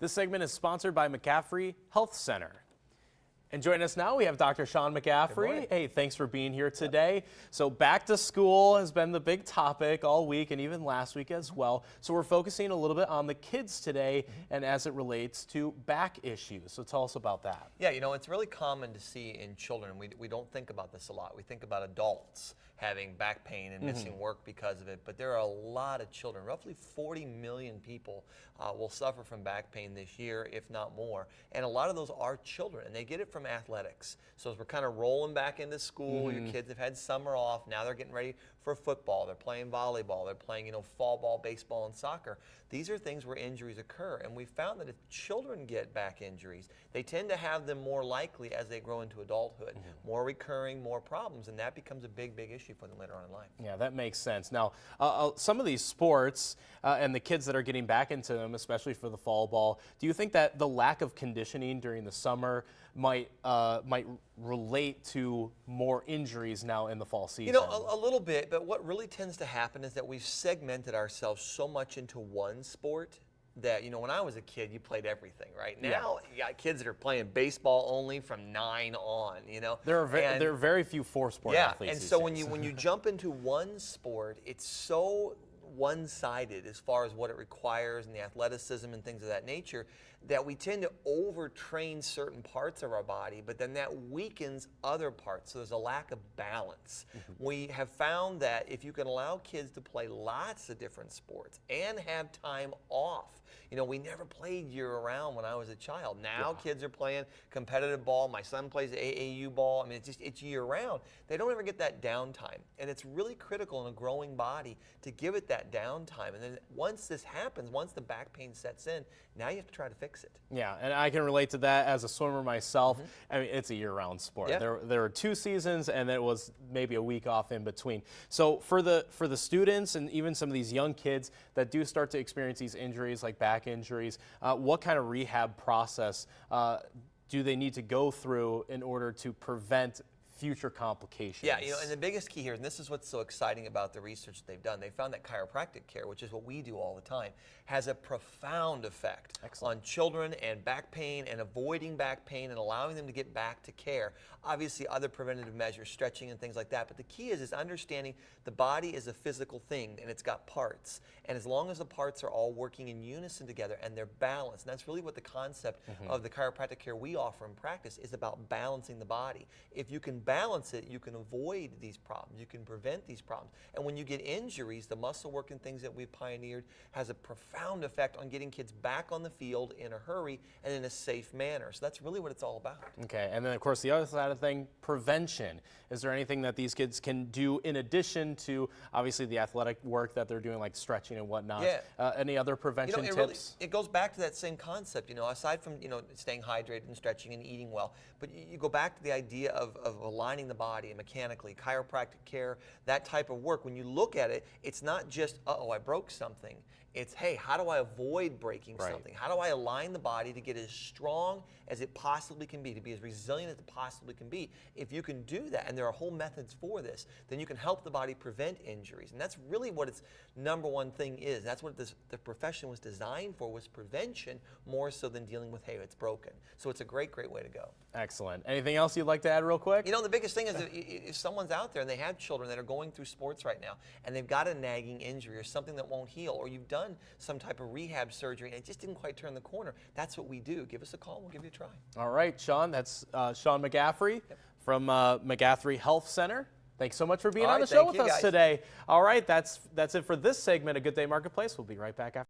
This segment is sponsored by McCaffrey Health Center. And joining us now, we have Dr. Sean McCaffrey. Hey, thanks for being here today. Yep. So back to school has been the big topic all week and even last week as well. So we're focusing a little bit on the kids today and as it relates to back issues. So tell us about that. Yeah, you know, it's really common to see in children. We don't think about this a lot. We think about adults having back pain and missing work because of it, but there are a lot of children. Roughly 40 million people will suffer from back pain this year, if not more. And a lot of those are children, and they get it from athletics. So as we're kind of rolling back into school, your kids have had summer off, now they're getting ready for football, they're playing volleyball, they're playing, you know, fall ball, baseball, and soccer. These are things where injuries occur, and we found that if children get back injuries, they tend to have them more likely as they grow into adulthood, more recurring, more problems, and that becomes a big, big issue for them later on in life. Yeah, that makes sense. Now, some of these sports and the kids that are getting back into them, especially for the fall ball, do you think that the lack of conditioning during the summer might relate to more injuries now in the fall season? You know, a little bit, but what really tends to happen is that we've segmented ourselves so much into one sport that, you know, when I was a kid, you played everything, right? Now, you got kids that are playing baseball only from 9 on, you know? There are very few four-sport athletes. Yeah, and so when you jump into one sport, it's so one-sided as far as what it requires and the athleticism and things of that nature that we tend to overtrain certain parts of our body, but then that weakens other parts. So there's a lack of balance. We have found that if you can allow kids to play lots of different sports and have time off, you know, we never played year-round when I was a child. Now kids are playing competitive ball. My son plays AAU ball. I mean, it's year-round. They don't ever get that downtime, and it's really critical in a growing body to give it that downtime. And then once this happens, once the back pain sets in, now you have to try to fix it. Yeah, and I can relate to that as a swimmer myself. I mean, it's a year-round sport. Yeah. There were 2 seasons, and it was maybe a week off in between. So for the students and even some of these young kids that do start to experience these injuries, like back injuries, what kind of rehab process do they need to go through in order to prevent future complications? Yeah, you know, and the biggest key here, and this is what's so exciting about the research they've done, they found that chiropractic care, which is what we do all the time, has a profound effect on children and back pain and avoiding back pain and allowing them to get back to care. Obviously, other preventative measures, stretching and things like that, but the key is understanding the body is a physical thing and it's got parts. And as long as the parts are all working in unison together and they're balanced, and that's really what the concept of the chiropractic care we offer in practice is about, balancing the body. If you can balance it, you can avoid these problems, you can prevent these problems. And when you get injuries, the muscle work and things that we've pioneered has a profound effect on getting kids back on the field in a hurry and in a safe manner. So that's really what it's all about. Okay, and then of course the other side of the thing, prevention. Is there anything that these kids can do in addition to obviously the athletic work that they're doing, like stretching and whatnot? Yeah. Any other prevention tips? It goes back to that same concept, you know, aside from, you know, staying hydrated and stretching and eating well, but you go back to the idea of aligning the body mechanically, chiropractic care, that type of work. When you look at it, it's not just, uh-oh, I broke something. It's, hey, how do I avoid breaking something? How do I align the body to get as strong as it possibly can be, to be as resilient as it possibly can be? If you can do that, and there are whole methods for this, then you can help the body prevent injuries. And that's really what its #1 thing is. That's what the profession was designed for, was prevention, more so than dealing with, hey, it's broken. So it's a great, great way to go. Excellent. Anything else you'd like to add real quick? You know, the biggest thing is if someone's out there and they have children that are going through sports right now and they've got a nagging injury or something that won't heal, or you've done some type of rehab surgery and it just didn't quite turn the corner, that's what we do. Give us a call, we'll give you a try. All right, Sean, that's Sean McCaffrey from McCaffrey Health Center. Thanks so much for being on the show with us today. All right, that's it for this segment of Good Day Marketplace. We'll be right back after.